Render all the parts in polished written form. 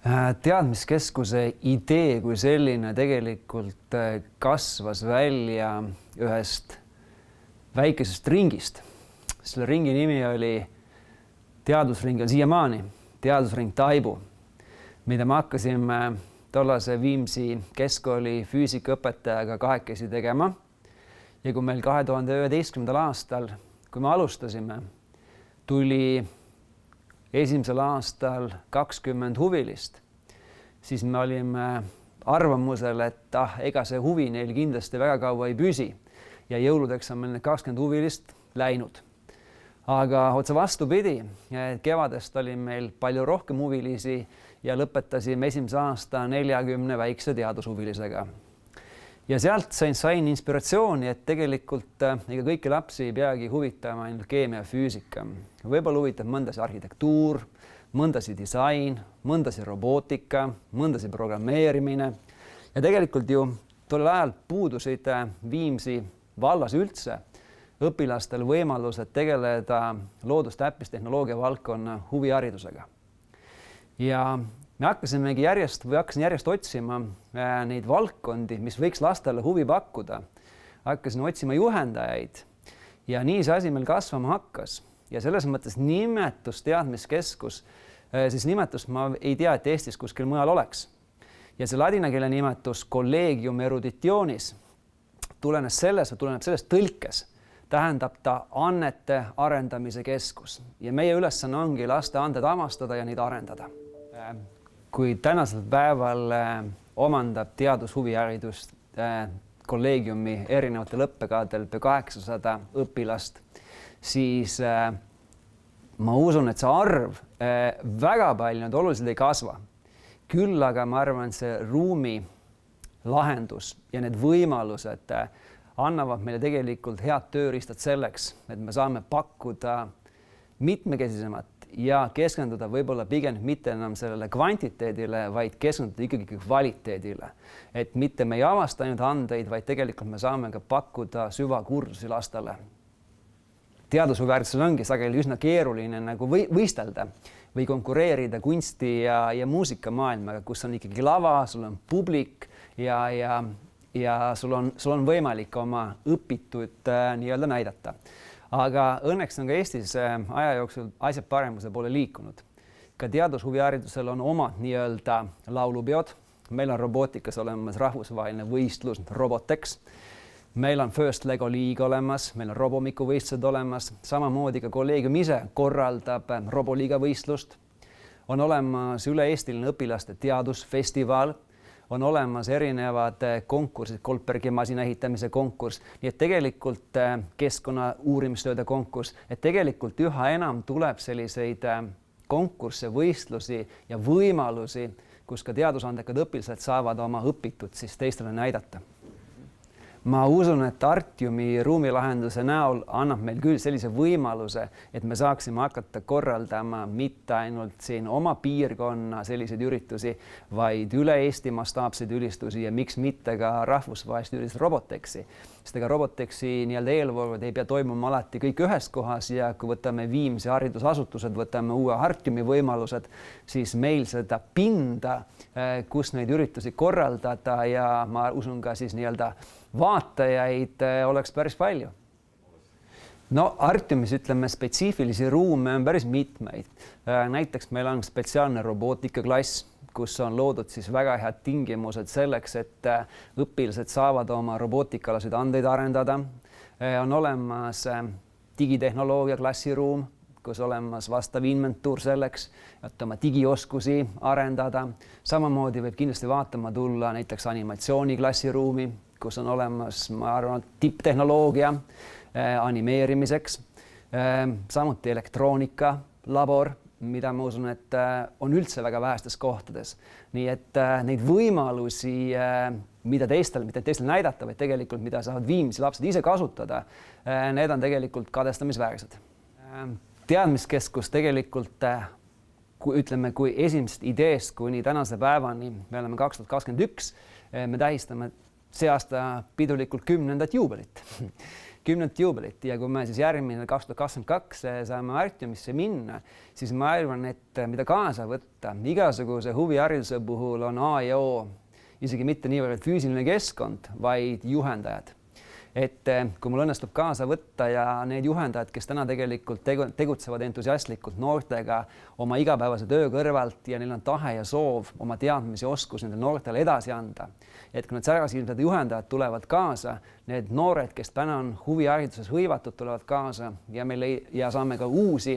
Teadmiskeskuse idee kui selline tegelikult kasvas välja ühest väikesest ringist. Selle ringi nimi oli teadusring on siiamaani, teadusring Taibu, mida me hakkasime tollase Viimsi keskkooli füüsikaõpetajaga kahekesi tegema. Ja kui meil 2011. aastal, kui me alustasime, tuli esimesel aastal 20 huvilist, siis me olime arvamusel, et ega see huvi neil kindlasti väga kaua ei püsi ja jõuludeks on meil need 20 huvilist läinud. Aga otse vastupidi, kevadest oli meil palju rohkem huvilisi ja lõpetasime esimese aasta 40 väikse teadushuvilisega. Ja sealt sain inspiratsiooni, et tegelikult ega kõiki lapsi ei peagi huvitama ainult keemia ja füüsika. Võib-olla huvitab mõndasi arhitektuur, mõndasi disain, mõndasi robootika, mõndasi programmeerimine. Ja tegelikult ju tollel ajal puudusid Viimsi vallas üldse õpilastel võimalused tegeleda loodus-täppistehnoloogia valdkonna huviharidusega. Ja me hakkasin järjest otsima neid valdkondi, mis võiks lastele huvi pakkuda. Hakkasin otsima juhendajaid ja nii see asi meil kasvama hakkas. Ja selles mõttes nimetus teadmiskeskus, siis nimetust ma ei tea, et Eestis kuskil mujal oleks. Ja see ladina keele nimetus collegium eruditionis tuleneb sellest tõlkes. Tähendab ta annete arendamise keskus. Ja meie ülesanne ongi laste anded avastada ja neid arendada. Kui tänasel päeval omandab teadushuviharidust kolleegiumi erinevatel õppekavadel pea 800 õpilast, siis ma usun, et see arv väga palju oluliselt ei kasva. Küll aga ma arvan, see ruumi lahendus ja need võimalused annavad meile tegelikult head tööriistad selleks, et me saame pakkuda mitmekesisemat ja keskenduda võib-olla pigem mitte enam sellele kvantiteedile, vaid keskenduda ikkagi kvaliteedile. Et mitte me ei avasta ainult andeid, vaid tegelikult me saame ka pakkuda süvakursusi lastele. Teadushuviharidusel ongi sageli üsna keeruline nagu võistelda või konkureerida kunsti ja muusikamaailmaga, kus on ikkagi lava, sul on publik ja sul on võimalik oma õpitut nii-öelda näidata. Aga õnneks on ka Eestis aja jooksul asjad paremuse poole liikunud. Ka teadushuviharidusel on omad nii-öelda laulupeod. Meil on robootikas olemas rahvusvaheline võistlus Robotex. Meil on First Lego League olemas, meil on robomikuvõistlused olemas. Samamoodi ka kolleegium ise korraldab roboliiga võistlust. On olemas üle-eestiline õpilaste teadusfestival. On olemas erinevad konkursid, Goldbergi masina ehitamise konkurss, nii et tegelikult keskkonna uurimistööde konkurss, et tegelikult üha enam tuleb selliseid konkursse, võistlusi ja võimalusi, kus ka teadusandekad õpilased saavad oma õpitut siis teistele näidata. Ma usun, et Artiumi ruumilahenduse näol annab meil küll sellise võimaluse, et me saaksime hakata korraldama mitte ainult siin oma piirkonna selliseid üritusi, vaid üle Eesti mastaapseid ülistusi ja miks mitte ka rahvusvahelist üritusi Robotexi. Sest ega Robotexi nii-öelda eelvoorud ei pea toimuma alati kõik ühes kohas ja kui võtame Viimsi haridusasutused, võtame uue Artiumi võimalused, siis meil seda pinda, kus neid üritusi korraldada ja ma usun ka siis nii-öelda vaatajaid oleks päris palju. No Artiumis ütleme spetsiifilisi ruume on päris mitmeid. Näiteks meil on spetsiaalne robootikaklass, kus on loodud siis väga head tingimused selleks, et õpilased saavad oma robootikalasid andeid arendada. On olemas digitehnoloogia klassiruum, kus olemas vastav inventuur selleks, et oma digioskusi arendada. Samamoodi võib kindlasti vaatama tulla näiteks animatsiooniklassiruumi, kus on olemas, ma arvan, tipptehnoloogia animeerimiseks. Samuti elektroonikalabor, mida ma usun, et on üldse väga vähestes kohtades. Nii et neid võimalusi, mida teistele näidata, vaid tegelikult, mida saavad Viimsi lapsed ise kasutada, need on tegelikult kadestamisväärsed. Teadmiskeskus tegelikult, kui esimesest ideest kuni tänase päevani, me oleme 2021, me tähistame see aasta pidulikult 10. juubelit. 10. juubelit ja kui me siis järgmine 2022 saame Artiumisse minna, siis ma arvan, et mida kaasa võtta igasuguse huvihariduse puhul on A ja O, isegi mitte niivõrd füüsiline keskkond, vaid juhendajad. Et kui mul õnnestub kaasa võtta ja need juhendajad, kes täna tegelikult tegutsevad entusiastlikult noortega oma igapäevase töö kõrvalt ja neil on tahe ja soov oma teadmisi, oskusi nendele noortele edasi anda. Et kui need särasilmsed juhendajad tulevad kaasa, need noored, kes täna on huvihariduses hõivatud, tulevad kaasa ja saame ka uusi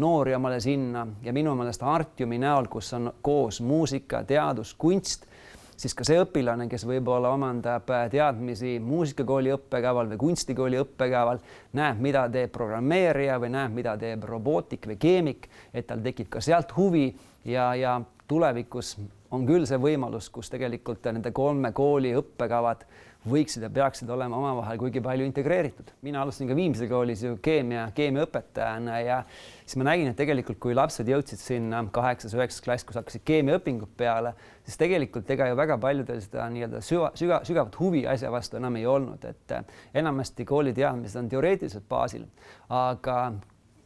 noori omale sinna ja minu meelest Artiumi näol, kus on koos muusika, teadus, kunst, siis ka see õpilane, kes võib-olla omandab teadmisi muusikakooli õppekaval või kunstikooli õppekaval, näeb, mida teeb programmeerija või näeb, mida teeb robootik või keemik, et tal tekib ka sealt huvi ja tulevikus on küll see võimalus, kus tegelikult nende 3 kooli õppekavad võiksid ja peaksid olema omavahel kuigi palju integreeritud. Mina alustasin ka Viimsi koolis ju keemiaõpetajana ja siis ma nägin, et tegelikult kui lapsed jõudsid sinna 8.–9. klass, kus hakkasid keemiaõpingud peale, siis tegelikult ega ju väga paljudel seda nii-öelda sügavat huvi asja vastu enam ei olnud, et enamasti kooli teadmised on teoreetiliselt baasil, aga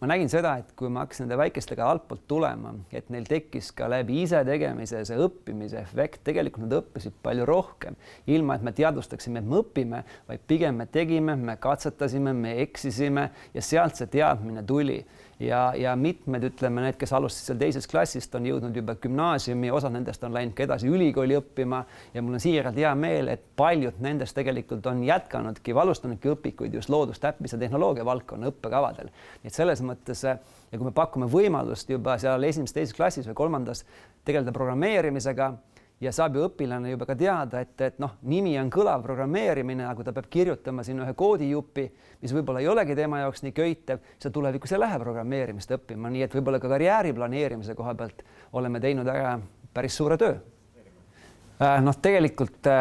ma nägin seda, et kui ma hakkasin nende väikestega altpoolt tulema, et neil tekkis ka läbi ise tegemise see õppimise efekt, tegelikult nad õppisid palju rohkem, ilma et me teadvustaksime, et me õpime, vaid pigem me tegime, me katsetasime, me eksisime ja sealt see teadmine tuli. Ja mitmed, ütleme, need, kes alustasid seal 2. klassist, on jõudnud juba gümnaasiumi, osad nendest on läinud ka edasi ülikooli õppima ja mul on siiralt hea meel, et paljud nendest tegelikult on jätkanudki, alustanudki õpikuid just loodustäppise tehnoloogia valdkonna õppekavadel. Nii et selles mõttes, ja kui me pakume võimalust juba seal 1., 2. klassis või 3. tegeleda programmeerimisega, ja saab ju õpilane juba ka teada, et nimi on kõlav programmeerimine, aga ta peab kirjutama siin ühe koodijupi, mis võib-olla ei olegi tema jaoks nii köitev, siis tulevikus ei lähe programmeerimist õppima, nii et võib-olla ka karjääri planeerimise koha pealt oleme teinud ära päris suure töö. Tegelikult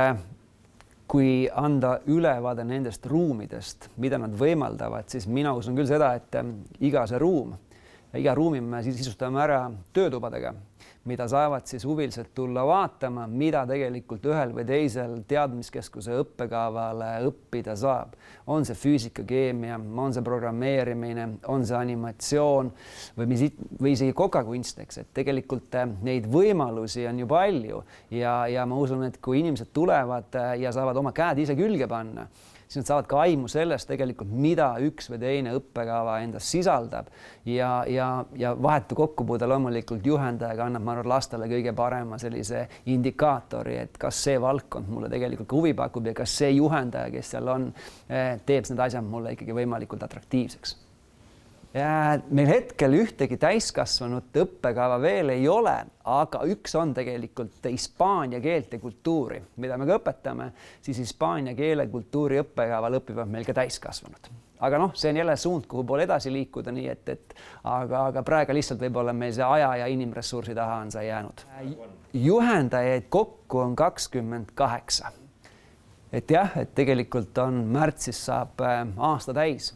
kui anda ülevaade nendest ruumidest, mida nad võimaldavad, siis mina usun küll seda, et iga ruumi me sisustame ära töötubadega, mida saavad siis huvilised tulla vaatama, mida tegelikult ühel või teisel teadmiskeskuse õppekavale õppida saab. On see füüsika, keemia, on see programmeerimine, on see animatsioon või isegi kokakunst, eks, et tegelikult neid võimalusi on ju palju ja ma usun, et kui inimesed tulevad ja saavad oma käed ise külge panna, siis nad saavad ka aimu sellest tegelikult, mida üks või teine õppekava endas sisaldab ja vahetu kokkupuude loomulikult juhendajaga annab, ma arvan, lastele kõige parema sellise indikaatori, et kas see valdkond mulle tegelikult huvi pakub ja kas see juhendaja, kes seal on, teeb need asjad mulle ikkagi võimalikult atraktiivseks. Ja meil hetkel ühtegi täiskasvanud õppekava veel ei ole, aga üks on tegelikult hispaania keelt ja kultuuri, mida me ka õpetame, siis hispaania keele kultuuri õppekaval õpivad meil ka täiskasvanud. Aga see on jälle suund, kuhu poole edasi liikuda, nii aga praegu lihtsalt võib-olla meil see aja ja inimressursi taha on see jäänud. Juhendajaid kokku on 28. Et jah, et tegelikult on märtsis saab aasta täis,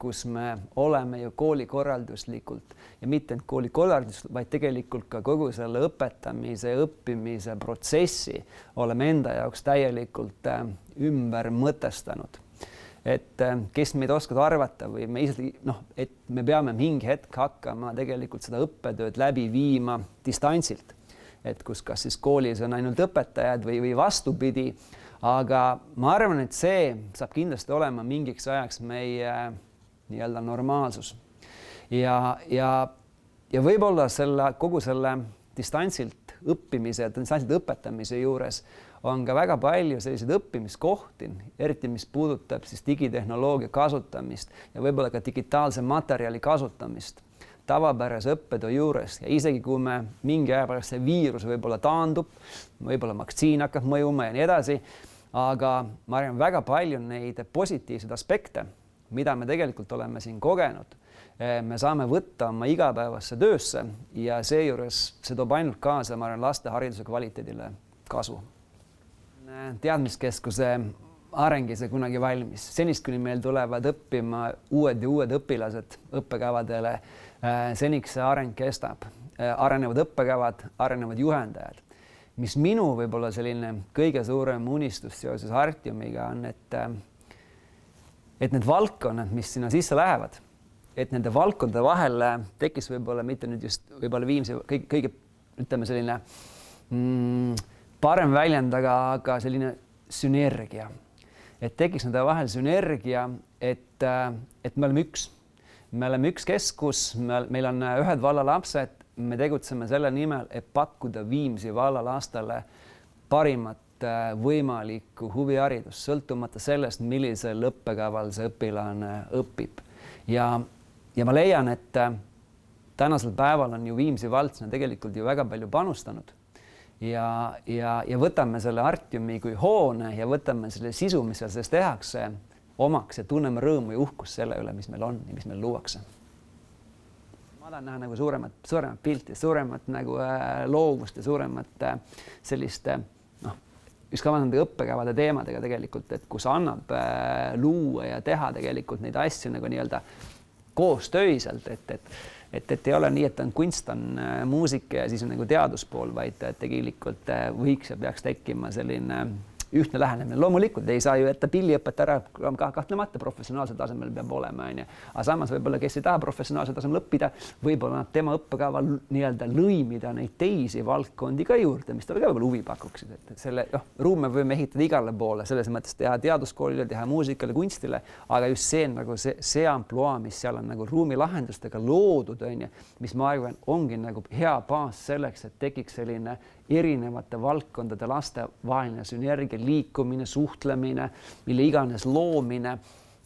kus me oleme ju koolikorralduslikult ja mitte ainult koolikorralduslikult, vaid tegelikult ka kogu selle õpetamise ja õppimise protsessi oleme enda jaoks täielikult ümber mõtestanud. Et kes meid oskavad arvata või me isegi, et me peame mingi hetk hakkama tegelikult seda õppetööd läbi viima distantsilt. Et kus kas siis koolis on ainult õpetajad või vastupidi, aga ma arvan, et see saab kindlasti olema mingiks ajaks meie nii-öelda normaalsus. Ja võib-olla kogu selle distantsilt õppimise ja distantsilt õpetamise juures on ka väga palju selliseid õppimiskohti, eriti mis puudutab siis digitehnoloogia kasutamist ja võib-olla ka digitaalse materjali kasutamist tavapärase õppetöö juures ja isegi kui me mingi aja pärast see viirus võib-olla taandub, võib-olla vaktsiin hakkab mõjuma ja nii edasi, aga ma arvan väga palju neid positiivseid aspekte, mida me tegelikult oleme siin kogenud, me saame võtta oma igapäevasse töösse ja seejuures see toob ainult kaasa, ma arvan, laste hariduse kvaliteedile kasu. Teadmiskeskuse areng ei saa kunagi valmis. Senist, kuni meil tulevad õppima uued õpilased õppekavadele, seniks see areng kestab. Arenevad õppekavad, arenevad juhendajad. Mis minu võib-olla selline kõige suurem unistus seoses Artiumiga on, et need valdkonnad, mis sinna sisse lähevad, et nende valdkondade vahel tekkis võib-olla mitte nüüd just võib-olla Viimsi kõige ütleme selline parem väljend, aga selline sünergia. Et tekkis nende vahel sünergia, et me oleme üks. Me oleme üks keskus, meil on ühed vallalapsed, me tegutseme selle nimel, et pakkuda Viimsi vallalastele parimat võimalikku huviharidust, sõltumata sellest, millisel õppekaval see õpilane õpib. Ja ma leian, et tänasel päeval on ju Viimsi vald sinna tegelikult ju väga palju panustanud. Ja võtame selle Artiumi kui hoone ja võtame selle sisu, mis seal sellest tehakse, omaks ja tunneme rõõmu ja uhkust selle üle, mis meil on ja mis meil luuakse. Ma tahan näha nagu suuremat pilti, suuremat nagu loovust ja suuremat sellist just ka nende õppekavade teemadega tegelikult, et kus annab luua ja teha tegelikult neid asju nagu nii-öelda koostöiselt, et ei ole nii, et on kunst, on muusika ja siis on nagu teaduspool, vaid tegelikult võiks ja peaks tekkima selline ühtne lähenemine. Loomulikult ei saa ju jätta pilliõpet ära, kahtlemata professionaalsel tasemel peab olema, aga samas võib-olla, kes ei taha professionaalsel tasemel õppida, võib-olla tema õppekava nii-öelda lõimida neid teisi valdkondi ka juurde, mis talle ka võib-olla huvi pakuksid. Et selle ruume võime ehitada igale poole, selles mõttes teha teaduskoolile, teha muusikale, kunstile, aga just see on nagu see ampluaa, mis seal on nagu ruumilahendustega loodud, mis ma arvan, ongi nagu hea baas selleks, et tekiks selline erinevate valdkondade laste vaheline sünergia, liikumine, suhtlemine, mille iganes loomine.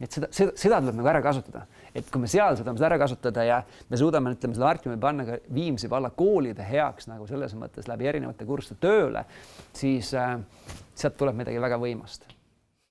Et seda tuleb nagu ära kasutada. Et kui me seal suudame seda ära kasutada ja me suudame, ütleme, selle Artiumi panna ka Viimsi valla koolide heaks nagu selles mõttes läbi erinevate kursuste tööle, siis sealt tuleb midagi väga võimast.